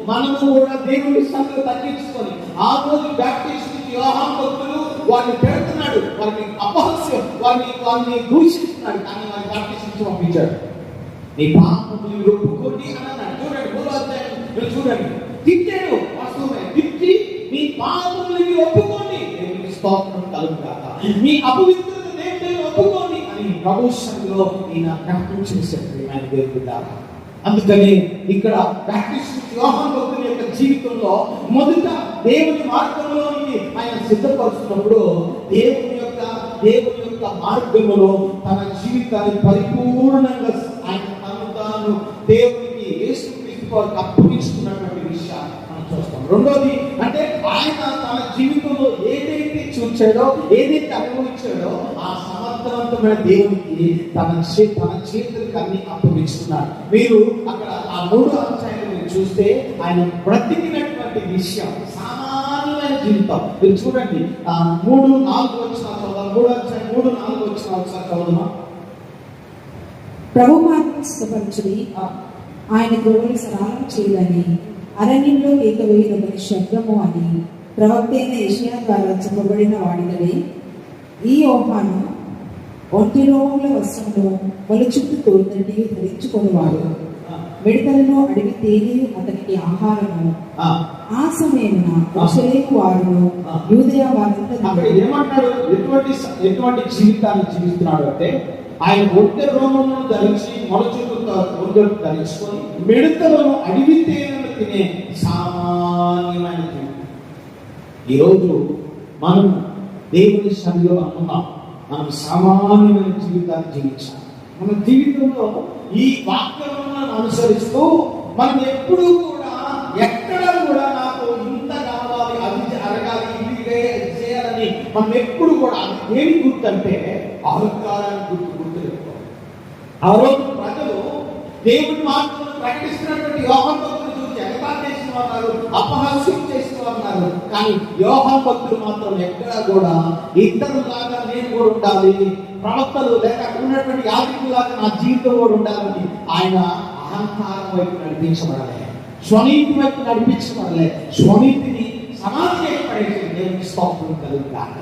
మనము కూడా దేవుని సంగతి తగ్గించుకొని, ఆ రోజు బ్యాప్టిస్ట్ యోహాను భక్తులు వారిని పెడుతున్నాడు, వారిని అపహాస్యం, వారిని దూషిస్తున్నాడు, కానీ వారిని బ్యాప్టిస్ట్ పంపించాడు. నీ పాపములు ఒప్పుకోండి అని అన్నాడు. చూడండి 3వ అధ్యాయం చూడండి, తిట్టాడు. వాస్తవమే, తిట్టి మీ పాపములు ఒప్పుకోండి, దేవుని స్తోత్రం కలుగుగాక, మీ అపవిత్రత దేవుని ఒప్పుకోండి అని ప్రభు సన్నిధిలో ఈయన జ్ఞాపకం చేశాడు ఆయన దేవుడు ద్వారా. అందుకని ఇక్కడ బ్యాప్టిస్ట్ యోహాను భక్తుని యొక్క జీవితంలో మొదట దేవుని మార్గంలోనికి ఆయన సిద్ధపరుస్తున్నప్పుడు దేవుని యొక్క మార్గంలో తన జీవితాన్ని పరిపూర్ణంగా ఆయన తాను దేవునికి యేసుక్రీస్తు వారికి అప్పగించుకున్నటువంటి విషయాన్ని మనం చూస్తాం. రెండోది అంటే ఆయన తన జీవితంలో ఏదైతే చూచాడో, ఏదైతే అనుభవించాడో ఆ సమర్థవంతమైన దేవునికి తన చేతులకు అన్ని అప్పగించుకున్నాడు. మీరు అక్కడ ఆ 3వ అధ్యాయంలో చూస్తే ఆయన బ్రతికినటువంటి విషయం సామాన్యమైన జీవితం. మీరు చూడండి 3-4 వచ్చిన చదువు, 3వ అధ్యాయం 3-4 వచ్చిన ఒకసారి చదువుమా. ప్రభు మార్గం సిద్ధపరచుడి, ఆయన గోవులు సరాలం చేయదని అరణ్యంలో ఏకవేయుడని శబ్దము అని ప్రవక్త అయిన యెషయా ద్వారా చెప్పబడిన వాడినదే ఈ యోహాను ఒంటి రోమముల వస్త్రమును మొలచుట్టు తోడుదండి ధరించుకునేవాడు. మిడతలను అడిగి తేలియు అతనికి ఆహారము. ఆ సమయమున యెరూషలేము వారును యూదయ వారంతా ఏమంటాడు, ఎటువంటి జీవితాన్ని జీవిస్తున్నాడు అంటే ఆయన ఒంటె రోమమును ధరించి మొలచుట్టు ధరించుకొని మిడతలను అడిగి తేనెను తినే సామాన్యమైన జీవితం. ఈరోజు మనం దేవుని సన్నిధిలో అనుకున్నాం, మనం సామాన్యమైన జీవితాన్ని జీవించాలి. మన జీవితంలో ఈ వాక్యములను అనుసరిస్తూ మనం ఎప్పుడూ కూడా ఎక్కడ కూడా నాకు ఇంత కావాలి, అది జరగాలి, ఇది చేయాలని మనం ఎప్పుడు కూడా ఏమి గుర్తంటే అహంకారాన్ని గుర్తుపెట్టుకోవాలి. ఆ రోజు ప్రజలు దేవుని మార్గంలో ప్రకటిస్తున్నటువంటి యోహాను భక్తులు చూసి ఎగతాళి చేసిన వారు, అపహాస్యం చేసిన వారు. కానీ యోహాను భక్తులు మాత్రం ఎక్కడ కూడా ఇద్దరులాగా నేను కూడా ఉండాలి, ప్రవక్తలు లేక అక్కడ ఉన్నటువంటి యాజకులాగా నా జీవితం కూడా ఉండాలని ఆయన అహంకారం వైపు నడిపించబడలే, స్వనీతి వైపు నడిపించబడలే. స్వనీతిని సమాధి చేసి పడేసి దేవుని స్తోత్రం కలుగుగాక.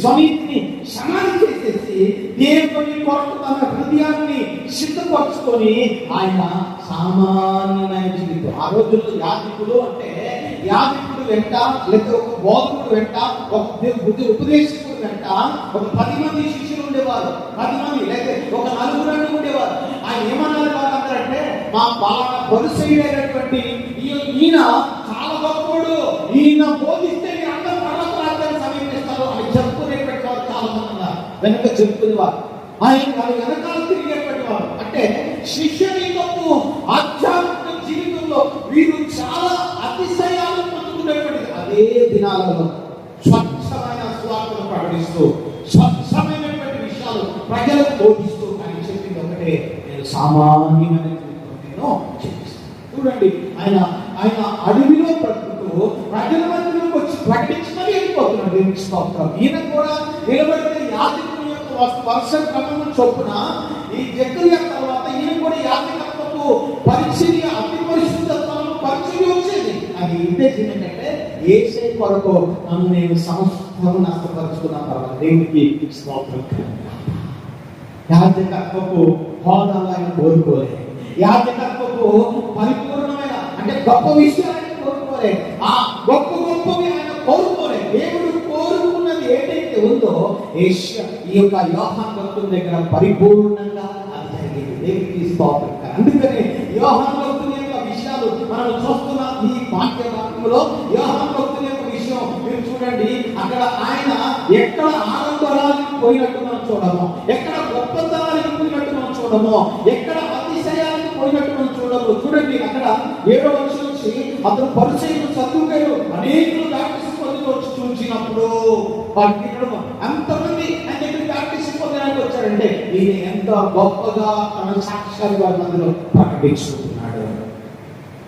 స్వనీతిని సమాధి చేసేసి దేవుని కొరకు తన హృదయాన్ని సిద్ధపరచుకొని ఆయన సామాన్యమైన జీవితం. ఆ రోజుల్లో యాజకుడు అంటే యాజకుడు వెంట, లేక ఒక బోధకుడు వెంట, ఒక ఉపదేశకుడు వెంట ఒక 10 మంది శిష్యులు ఉండేవారు. 10 మంది లేక ఒక 4 ఉండేవారు. ఆయన ఏమన్నారు అంటే మా బాగా పరిచయమైనటువంటి ఈయన చాలా గొప్పడు, ఈయన బోధిస్తే మీరు అందరూ పర్వతరాజ్యాన్ని సమీపిస్తారు అని చెప్పుకునేటువంటి వారు చాలా మంది ఉన్నారు. వెనక చెప్పుకునేవారు, ఆయన వారి వెనకాల తిరిగేటువంటి వారు. అంటే శిష్యునికము ఆధ్యాత్మిక జీవితంలో వీరు చాలా అతిశయాలు పొందుకునేటువంటిది. అదే దినాలలో స్వచ్ఛమైన సువార్తను ప్రకటిస్తూ స్వచ్ఛమైనటువంటి విషయాలు ప్రజలకు బోధిస్తూ ఆయన చెప్పింది ఒకటే, నేను సామాన్యమైన చూడండి, ఆయన ఆయన అడవిలో బ్రతుకుతూ ప్రజల మధ్యలోకి వచ్చి ప్రకటించమని వెళ్ళిపోతున్నాడు. దేవునికి స్తోత్రం. ఈయన కూడా నిలబడితే యాజకుని యొక్క వర్ష క్రమం చొప్పున ఈ జక్కరియా తర్వాత ఈయన కూడా యాజకత్వపు పరిచర్య, అతి పరిశుద్ధత్వం పరిచర్య వచ్చేది. అది ఉద్దేశం ఏంటంటే యేసే కొరకు నన్ను నేను సంస్థను నష్టపరుచుకున్న తర్వాత దేవునికి స్తోత్రం. యాజకత్వపు హోదాలు ఆయన కోరుకోలేదు. యాజకత్వపు పరిపూర్ణమైన అంటే గొప్ప విషయాలు ఆయన కోరుకోలే. ఆ గొప్పవి ఆయన కోరుకోలే. దేవుడు కోరుకున్నది ఏదైతే ఉందో ఈ యొక్క యోహాను భక్తుల దగ్గర పరిపూర్ణంగా అది జరిగింది. దేవునికి స్తోత్రం. అందుకనే యోహాను భక్తుల యొక్క విషయాలు మనం చూస్తున్నాం. ఈ వాక్య భాగంలో యోహాను భక్తుల యొక్క విషయం మీరు చూడండి. అక్కడ ఆయన ఎక్కడ ఆడంబరాలకు పోయినట్టు మనం చూడము, ఎక్కడ గొప్పతనాలకు పోయినట్టు మనం చూడము, ఎక్కడ అతిశయాలకు పోయినట్టు మనం చూడము. చూడండి, అక్కడ 7వ వచనం నుంచి అతను పరిచయం సద్దుకయ్యలు అనేకులు బ్యాప్టిజం పొంది వచ్చి చూసినప్పుడు వారికి ఎంతమంది ఆయన దగ్గర బ్యాప్టిజం పొందడానికి వచ్చారంటే ఈయన ఎంత గొప్పగా తన సాక్ష్యాలు వారి మధ్యలో ప్రకటించుకుంటున్నాడు.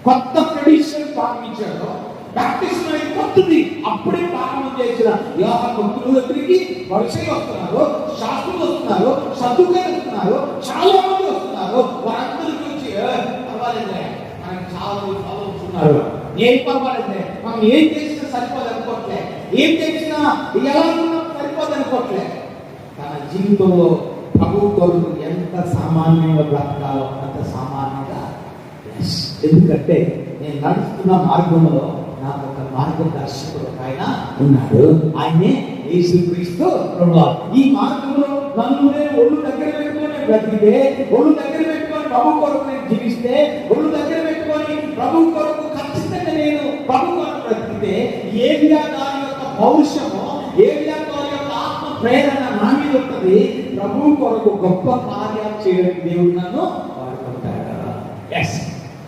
కొత్త ట్రెడిషన్ ప్రారంభించాడు. బ్యాప్టిజం అనేది కొత్తది. అప్పుడే ప్రారంభం చేసిన యోహాను భక్తుల దగ్గరికి పరిచయం వస్తున్నారు, శాస్త్రులు వస్తున్నారు, సద్దుకయ్యలు వస్తున్నారు, చాలా మంది వస్తున్నారు. వారందరికీ వచ్చి పర్వాలేదే, మనకి చాలా మంది ఫాలోవర్స్ ఉన్నారు, ఏం పర్వాలేదే, మనం ఏం చేసినా సరిపోదు అనుకోవట్లే, ఏం చేసినా ఎలా ఉన్నా సరిపోదు అనుకోవట్లే. తన జీవితంలో ప్రభు కొరకు ఎంత సామాన్యంగా బ్రతకాలో అంత సామాన్యంగా. ఎందుకంటే నేను నడుస్తున్న మార్గంలో నాకు ఒక మార్గదర్శకుడు ఆయన ఉన్నాడు. ఆయనే యేసుక్రీస్తు ప్రభువు. ఈ మార్గంలో నన్ను నేను ఒళ్ళు దగ్గర పెట్టుకొని బ్రతికితే, ఒళ్ళు దగ్గర పెట్టుకొని ప్రభు కొరకు నేను జీవిస్తే, ఒళ్ళు దగ్గర పెట్టుకొని ప్రభు కొరకు ఖచ్చితంగా నేను ప్రభు కొరకు బ్రతికితే, ఏలియా గారి యొక్క పౌరుషము, ఏలియా గారి యొక్క ఆత్మ ప్రేరణ నా మీద ఉంటుంది. ప్రభు కొరకు గొప్ప కార్యాలు చేయడానికి దేవుడు నన్ను వాడుకుంటాడు. ఎస్,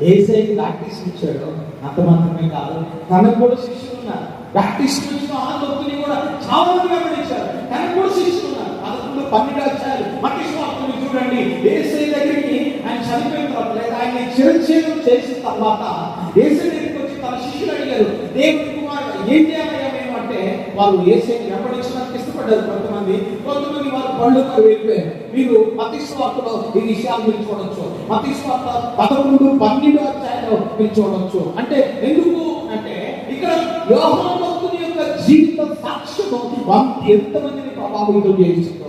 యేసయ్యకి బ్యాప్టిజం ఇచ్చాడు. అంత మాత్రమే కాదు, తనకు కూడా శిష్యులు ఉన్నారు. బ్యాప్టిజం ఇచ్చిన ఆనందోక్తిని కూడా చాలా మంది వెంబడించారు. తనకు కూడా శిష్యులు ఉన్నారు. 11 అధ్యాయాలు మత్తయి సువార్తను చూడండి. యేసయ్య దగ్గరికి ఆయన చనిపోయిన తర్వాత లేదా ఆయన చిరఛేదం చేసిన తర్వాత యేసయ్య దగ్గరికి వచ్చి తన శిష్యులు అడిగారు, దేవుని కుమారుడు ఏం చేయాలయ్యా మేము అంటే, వాళ్ళు యేసయ్యని వెంబడించడానికి ఇష్టపడ్డారు. కొంతమంది వారు పళ్ళు వెళ్ళిపోయారు. మీరు మత్తయి సువార్తలో ఈ విషయాల గురించి చూడొచ్చు. మత్తయి సువార్త 11, 12 అధ్యాయాలు మీరు చూడొచ్చు. అంటే ఎందుకు అంటే ఇక్కడ యోహాను భక్తుని యొక్క జీవిత సాక్ష్యము ఎంతమందిని ప్రభావితం చేస్తుందో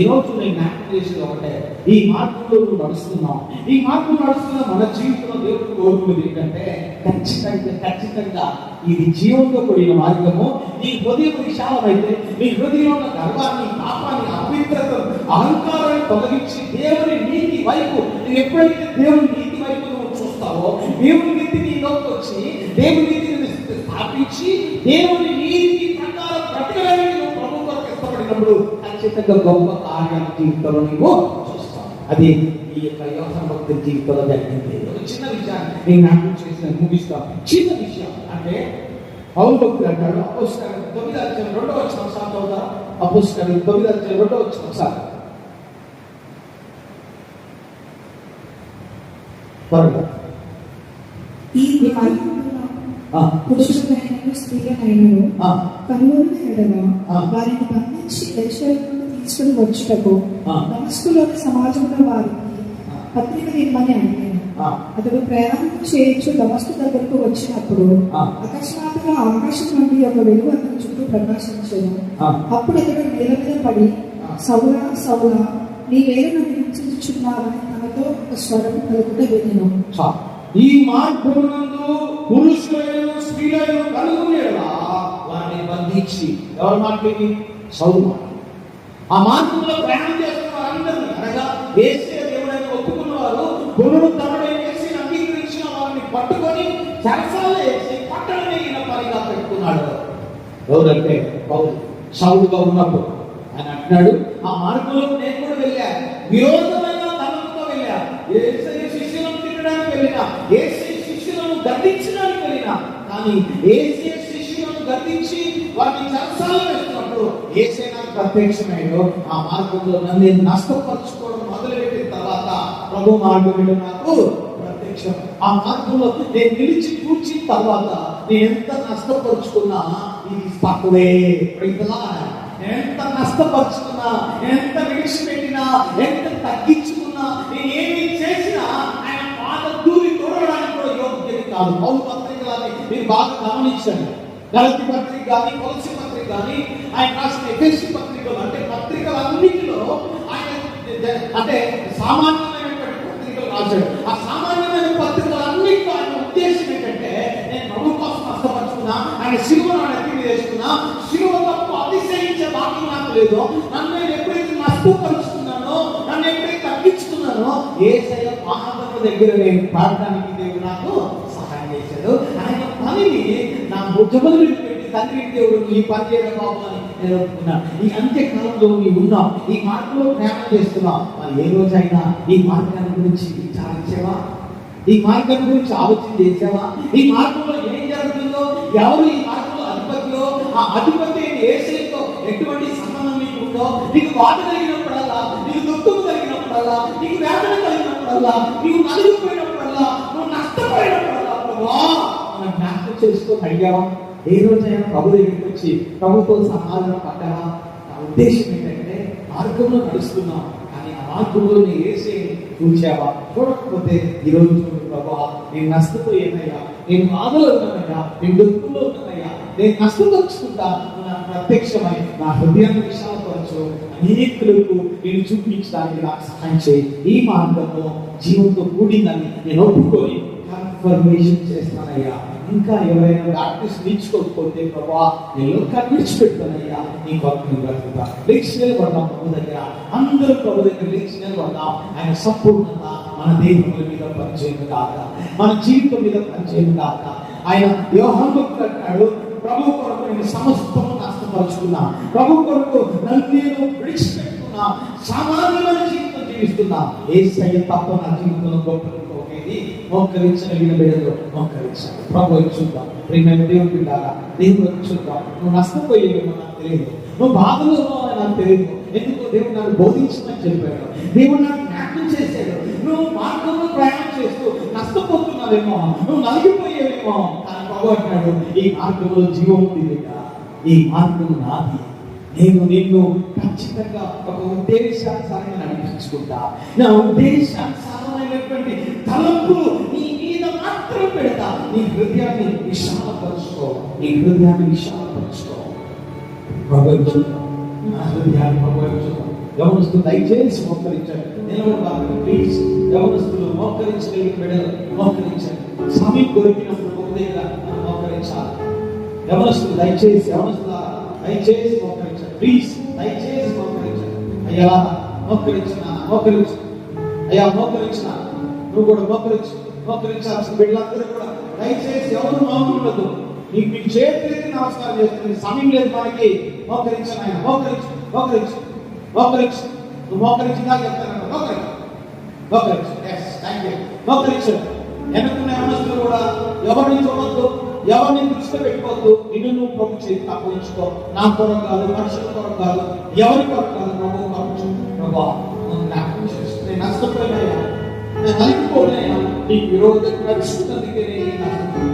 ఈరోజు నేను జ్ఞాపకం చేసేది ఒకటే, ఈ మార్గంలో నువ్వు నడుస్తున్నావు. ఈ మార్గంలో నడుస్తున్న మన జీవితంలో దేవుడు కోరుకునేది ఏంటంటే ఖచ్చితంగా ఇది జీవంతో కూడిన మార్గము. నీ హృదయం విశాలమైతే, నీ హృదయంలో ఉన్న గర్వాన్ని, పాపాన్ని, అపవిత్రతను, అహంకారాన్ని తొలగించి దేవుని నీతి వైపు నువ్వు ఎప్పుడైతే దేవుని నీతి వైపు నువ్వు చూస్తావో, దేవుని నీతి నీలోకి వచ్చి దేవుని నీతిని స్థాపించి దేవుని నీతి ప్రకారం బ్రతకడానికి నువ్వు ప్రభు కొరకు ఇష్టపడినప్పుడు ఖచ్చితంగా గొప్ప కార్యాల జీవితంలో నువ్వు చూస్తావు. అది ఈ యొక్క యోహాను భక్తుల జీవితంలో జరిగింది. ఒక చిన్న విషయాన్ని నేను జ్ఞాపకం చేసిన ముగిస్తాను. చిన్న విషయం అంటే పౌలు భక్తులు అంటాడు, అపోస్తలుల 9వ అధ్యాయం 2వ వచనం చదువుతా. అపోస్తలుల 9వ అధ్యాయం 2వ వచనం సార్ ఈ పురుషులైన స్త్రీలైనను కనుగొని ఎడల వారిని బంధించి యెరూషలేముకు తీసుకుని వచ్చుటకు దమస్కులోని సమాజంలో వారికి పత్రిక ఇమ్మని అడిగాను. అతడు ప్రయాణం చేయొచ్చు దమస్కు దగ్గరకు వచ్చినప్పుడు అకస్మాత్తుగా ఆకాశం నుండి ఒక వెలుగు అతని చుట్టూ ప్రకాశించాను. అప్పుడు అతడు నేల మీద పడి, సౌలా సౌలా, నీవేళ నన్ను హింసించుచున్నావని తనతో ఒక స్వరం పలుకుట వినెను. ఈ మార్గమునందు పురుషులైన స్త్రీలైన కనుగొనేలా వారిని బంధించి, ఎవరి మార్గం? సౌలు మార్గం. ఆ మార్గంలో ప్రయాణం చేస్తున్న వారందరినీ, అనగా యేసే దేవుడని ఒప్పుకున్న వారు, పునరుద్ధరణమైన యేసుని అంగీకరించిన వారిని పట్టుకొని చెరసాలలో వేసి పట్టణమైన పనిగా పెట్టుకున్నాడు. ఎవరంటే పౌలు. సౌలుగా ఉన్నప్పుడు ఆయన అంటున్నాడు, ఆ మార్గంలో నేను కూడా వెళ్ళాను, విరోధమైన తలంతో వెళ్ళాను, యేసయ్య శిష్యులను తినడానికి వెళ్ళినా, యేసయ్య శిష్యులను గద్దించడానికి వెళ్ళినా, కానీ యేసయ్య శిష్యులను గద్దించి వారిని చెరసాలలో వేస్తున్నప్పుడు యేసయ్య నాకు ప్రత్యక్షమైందో ఆ మార్గంలో నన్ను నేను నష్టపరచుకోవడం మొదలుపెట్టిన తర్వాత ప్రభు మార్గంలో నాకు ప్రత్యక్ష ప్రత్యక్షం. ఆ మార్గంలో నేను నిలిచి కూర్చిన తర్వాత నేను ఎంత నష్టపరుచుకున్నా ఇది తక్కువే. ఎంత నష్టపరుచుకున్నా, ఎంత విడిచిపెట్టినా, ఎంత తగ్గించుకున్నా, నేను ఏమి చేసినా ఆయన పాద దూరి తోడడానికి కూడా యోగ్యత కాదు. పౌలు పత్రికలని మీరు బాగా గమనించండి. గలతీ పత్రిక కానీ, కొలసీ పత్రిక కానీ, ఆయన రాసిన ఎఫెసీ పత్రికలు అంటే పత్రికలన్నిటిలో ఆయన అంటే సామాన్యమైనటువంటి పత్రికలు రాశాడు. ఆ సామాన్యమైన పత్రికలన్నిటిలో ఆయన ఉద్దేశం ఏంటంటే నేను ప్రభు కోసం నష్టపరుచుకున్నా, ఆయన శిలువను ఎత్తి వేసుకున్నా, శిలువ తప్ప అతిశయించే భాగ్యం నాకు లేదు. నన్ను నేను ఎప్పుడైతే నష్టపరుచుకున్నానో, నన్ను ఎప్పుడైతే తగ్గించుకున్నానో యేసయ్య పాదముల దగ్గర నేను పాడడానికి దేవుడు నాకు సహాయం చేశాడు. ఆయన పనిని నా భుజముల మీద పెట్టి తండ్రి దేవుడు ఈ పని చేయడం బాబు అని నేను అనుకున్నా. ఈ అంత్యకాలంలో నీవు ఉన్నావు, ఈ మార్గంలో ప్రయాణం చేస్తున్నావు. మరి ఏ రోజైనా ఈ మార్గాన్ని గురించి విచారించావా? ఈ మార్గం గురించి ఆలోచన చేసావా? ఈ మార్గంలో ఏం జరుగుతుందో, ఎవరు ఈ మార్గంలో అధిపతిలో, ఆ అధిపతి యేసయ్యతో ఎటువంటి సంబంధం నీకు ఉందో, నీకు బాధ కలిగినప్పుడల్లా, నీకు దుఃఖం కలిగినప్పుడల్లా, నీకు వేదన కలిగినప్పుడల్లా, నీకు నలిగిపోయినప్పుడల్లా, నువ్వు నష్టపోయినప్పుడల్లా ప్రభువా మనం జ్ఞాపకం చేసుకొని అడిగావా? ఏ రోజైనా ప్రభు దగ్గరికి వచ్చి ప్రభుతో సమాధానం పడ్డావా? నా ఉద్దేశం ఏంటంటే మార్గంలో నడుస్తున్నాం, కానీ ఆ మార్గంలో నీ యేసయ్యని చూసావా? చూడకపోతే ఈరోజు చూడు ప్రభువా, నేను నష్టపోయేనయ్యా, నేను బాధలో ఉన్నానయ్యా, నేను దుఃఖంలో ఉన్నానయ్యా, నేను నష్టపరుచుకుంటా, నాకు ప్రత్యక్షమై నా హృదయాన్ని విశాలపరచు, అనేకులకు నేను చూపించడానికి నాకు సహాయం చేయి. ఈ మార్గంలో జీవంతో కూడిందని నేను ఒప్పుకొని కన్ఫర్మేషన్ చేస్తానయ్యా. ఇంకా ఎవరైనా ప్రాక్టీస్ నేర్చుకోకపోతే ప్రభా నేను విడిచిపెడతానయ్యా, నీ కొరకు నేను బ్రతుకుతా. లేచి నిలబడదాం ప్రభు దగ్గర, అందరూ ప్రభు దగ్గర లేచి నిలబడదాం. ఆయన సంపూర్ణత మన దేహముల మీద పనిచేయను కాక, మన జీవితం మీద పనిచేయను కాక. ఆయన యోహాను అంటాడు, ప్రభు కొరకు నేను సమస్తము నష్టపరుచుకున్నా, ప్రభు కొరకు నన్ను నేను విడిచిపెట్టుకున్నా, సామాన్యమైన జీవితం జీవిస్తున్నా. యేసయ్య తప్ప నా జీవితంలో గొప్ప మోకరించిన బిడ్డలు మోకరించాలి. ప్రభు చూద్దాం, ప్రియమైన దేవుని బిడ్డలారా, దేవుడు చూద్దాం. నువ్వు నష్టపోయేవేమో నాకు తెలియదు, నువ్వు బాధలో ఉన్నావో నాకు తెలియదు. ఎందుకు దేవుడు నన్ను బోధించమని చెప్పాడు, దేవుడు నాకు జ్ఞాపకం చేశాడు. నువ్వు మార్గంలో ప్రయాణం చేస్తూ నష్టపోతున్నావేమో, నువ్వు నలిగిపోయేవేమో, కానీ ప్రభు అంటున్నాడు ఈ మార్గంలో జీవం ఉంది బిడ్డ, ఈ మార్గం నాది. నేను నిన్ను ఖచ్చితంగా ఒక ఉద్దేశానుసారంగా నడిపించుకుంటా. నా ఉద్దేశానుసారమైనటువంటి తలంపులు నీ మీద మాత్రం పెడతా. నీ హృదయాన్ని విశాలపరుచుకో, నీ హృదయాన్ని విశాలపరుచుకో. ప్రభుత్వం నా హృదయాన్ని ప్రభుత్వం గమనిస్తూ దయచేసి మోకరించండి. నిలబడాలి ప్లీజ్. గమనిస్తులు మోకరించగలిగిన బిడ్డలు మోకరించండి. సమయం దొరికినప్పుడు మోకరించాలి. గమనిస్తులు దయచేసి, గమనిస్తున్నా దయచేసి మోకరించండి ప్లీజ్, దయచేసి మోకరించండి. అయ్యా మోకరించిన, మోకరించు అయ్యా, మోకరించిన నువ్వు కూడా మోకరించాల్సిన బిడ్డలందరూ కూడా దయచేసి ఎవరు మోకరించదు. మీకు చేతులకి నమస్కారం చేస్తుంది, సమయం లేదు మనకి. మోకరించను ఆయన, మోకరించు, మోకరించు, మోకరించు. నువ్వు మోకరించిందా చెప్తానంట, మోకరించు, మోకరించు. Yes, thank you. మోకరించు. వెనుకున్న యవనస్తులు కూడా ఎవరిని చూడొద్దు, ఎవరిని దృష్టి పెట్టుకోవద్దు. నిన్ను నువ్వు ప్రభు చేతి అప్పగించుకో. నా కొరకు కాదు, మనుషుల కొరకు కాదు, ఎవరి కొరకు కాదు, ప్రభు కొరకు. ప్రభా జ్ఞాపకం చేస్తూ నేను నష్టపోయినాయా, నేను నలిగిపోయినాయా, నీకు విరోధం నడుస్తున్నందుకే నేను నష్టపోయి.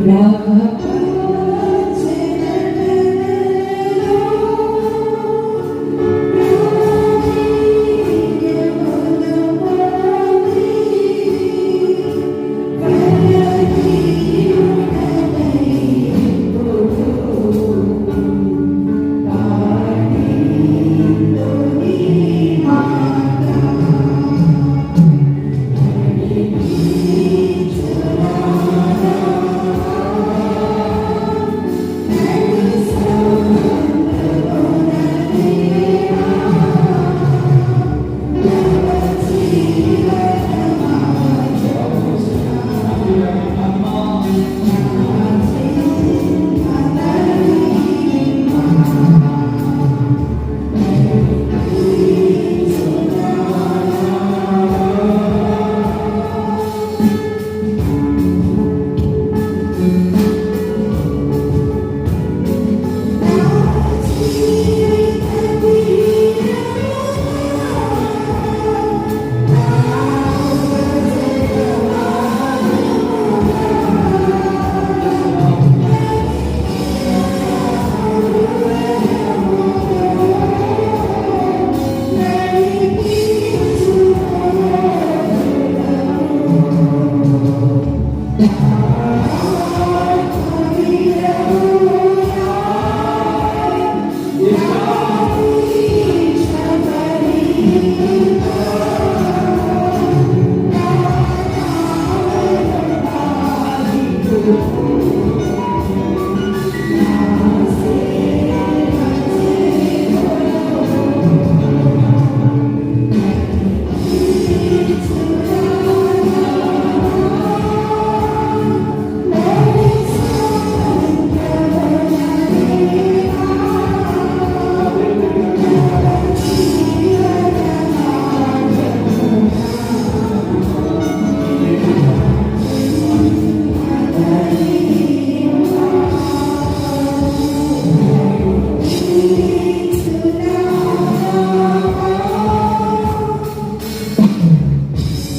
Love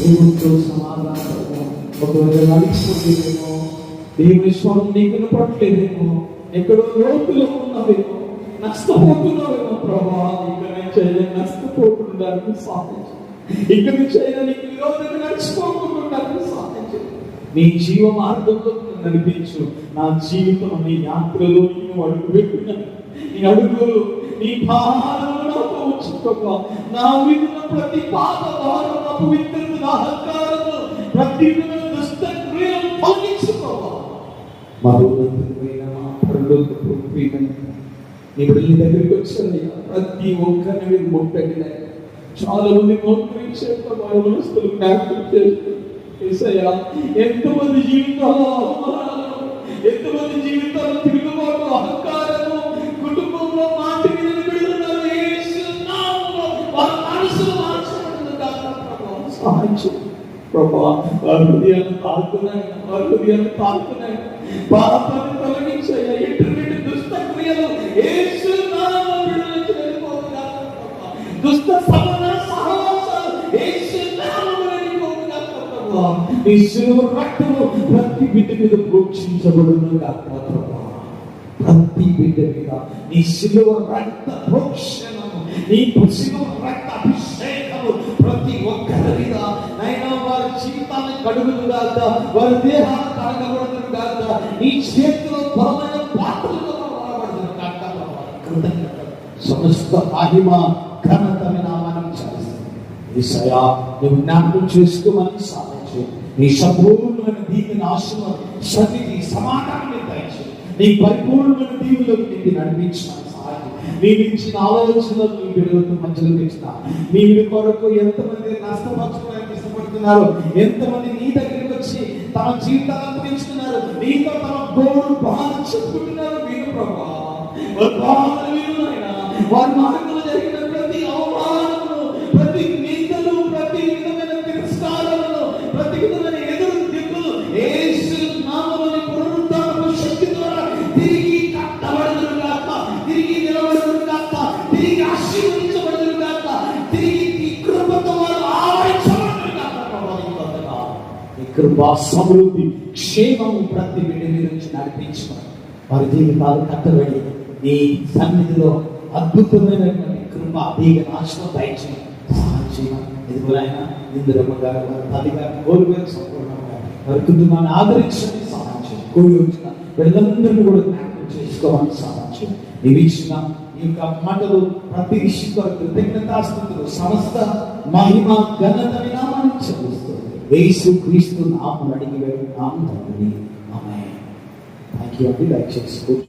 దేవునితో సమాధానము. ఒకవేళ నడిచిపోతేనేమో దేవుని స్వరం నీకు వినపడట్లేదేమో, ఎక్కడో లోతులో ఉన్నావేమో, నష్టపోతున్నావేమో. ప్రభా ఇక్కడ నుంచి అయినా నష్టపోకుండా సాధించు, ఇక్కడ నుంచి అయినా నీకు విరోధంగా నడిచిపోకుండా సాధించు. నీ జీవ మార్గంలో నడిపించు. నా జీవితం నీ యాత్రలో నేను అడుగు పెట్టుకున్నాను. నీ అడుగులు నీ పాదాలను నాతో ఉంచు ప్రభా. నా విధిన ప్రతి పాప భారం, అపవిత్రత, నా అహంకారము, ప్రతి దుష్ట క్రియలను తొలగించు ప్రభా. మరోనందుకైన మా పరలోకపు ప్రియమైన నీ బిడ్డల దగ్గరికి వచ్చాను. ప్రతి ఒక్కరిని మీరు ముట్టండి. చాలా మంది మోకరించే మనస్తులు జ్ఞాపకం చేస్తారు. ఎంతమంది జీవితాల్లో అవమానాలు, ఎంతమంది జీవితాల్లో తిరుగుబాటు, అహంకారము, కుటుంబంలో మాట మీద పెడుతున్నారు. వారి మనసులు మార్చబడుతుంది. సహాయం ప్రభా. వారి హృదయాన్ని తాకుతున్నాయి, వారి హృదయాన్ని తాకుతున్నాయి. పాపాన్ని తొలగించాయి. ఎటువంటి దుష్ట క్రియలు యేసు నామములో విడుదల చేయబోతున్నా. దుష్ట సమాన సహవాసాలు యేసు నామములో వెళ్ళిపోతున్నా. నీ శిలువ రక్తము ప్రతి బిడ్డ మీద ప్రోక్షించబడును గాక. ప్రతి బిడ్డ మీద నీ శిలువ రక్త ప్రోక్షణము, నీ శిలువ రక్త అభిషేకము ప్రతి ఒక్కరి మీద నైనా వారి జీవితాన్ని కడుగును గాక, వారి దేహాన్ని కడగబడును గాక, నీ చేతిలో బలమైన పాత్రలు వాడబడును గాక. కృతజ్ఞత సమస్త మహిమ ఘనత నామమున చేస్తాను. యేసయ్యా నువ్వు జ్ఞాపకం చేసుకోమని సాధించు. నీ సంపూర్ణమైన దీవెన, ఆశీర్వాదం, సన్నిధి, సమాధానాన్ని దయచు. నీ పరిపూర్ణమైన దీవులకు నిన్ను నడిపించిన సహాయం, నీవు ఇచ్చిన ఆలోచనలు నీ బిడ్డలతో మధ్యలో ఇచ్చిన నీ కొరకు ఎంతమంది నష్టపరచుకోవడానికి ఇష్టపడుతున్నారు, ఎంతమంది నీ దగ్గరికి వచ్చి తమ జీవితాలను అర్పించుకున్నారు, నీతో తమ గోడు బాధ చెప్పుకుంటున్నారు. వీరు ప్రభా వారి మార్గంలో జరిగిన ప్రతి అవమానము, ప్రతి నిందలు, ప్రతి విధమైన తిరస్కారములు, ప్రతి విధమైన ఎదురు దిక్కులు యేసు నామములో పునరుద్ధరణ శక్తి ద్వారా తిరిగి కట్టబడును గాక, తిరిగి నిలబడును గాక, తిరిగి ఆశీర్వదించబడును గాక, తిరిగి ఈ కృపతో వారు ఆవరించబడును గాక. ఈ కృపా సమృద్ధి క్షేమము ప్రతి బిడ్డ మీద నుంచి నడిపించుకోవాలి. వారి జీవితాలు కట్టబడి నీ సన్నిధిలో అద్భుతమైనటువంటి కృప దీవెన ఆశీర్వాదం దయచేయండి. సహాయం చేయండి. ఎదుగులైనా ఇందిరమ్మ గారు, వారి తల్లి గారు, కోరుగారు, సంపూర్ణంగా వారి కుటుంబాన్ని ఆదరించండి. సహాయం చేయండి. కోరి వచ్చిన వీళ్ళందరినీ కూడా జ్ఞాపకం చేసుకోవాలని సహాయం చేయండి. నీవు ఇచ్చిన ఈ యొక్క మాటలు ప్రతి విషయం కొరకు కృతజ్ఞతాస్తుతులు, సమస్త మహిమ ఘనత నామాన్ని చెల్లిస్తూ యేసు క్రీస్తు నామమున అడిగి వేడుకుంటున్నాము తండ్రి. ఆమేన్. థాంక్యూ అండి. లైక్ చేసుకోండి.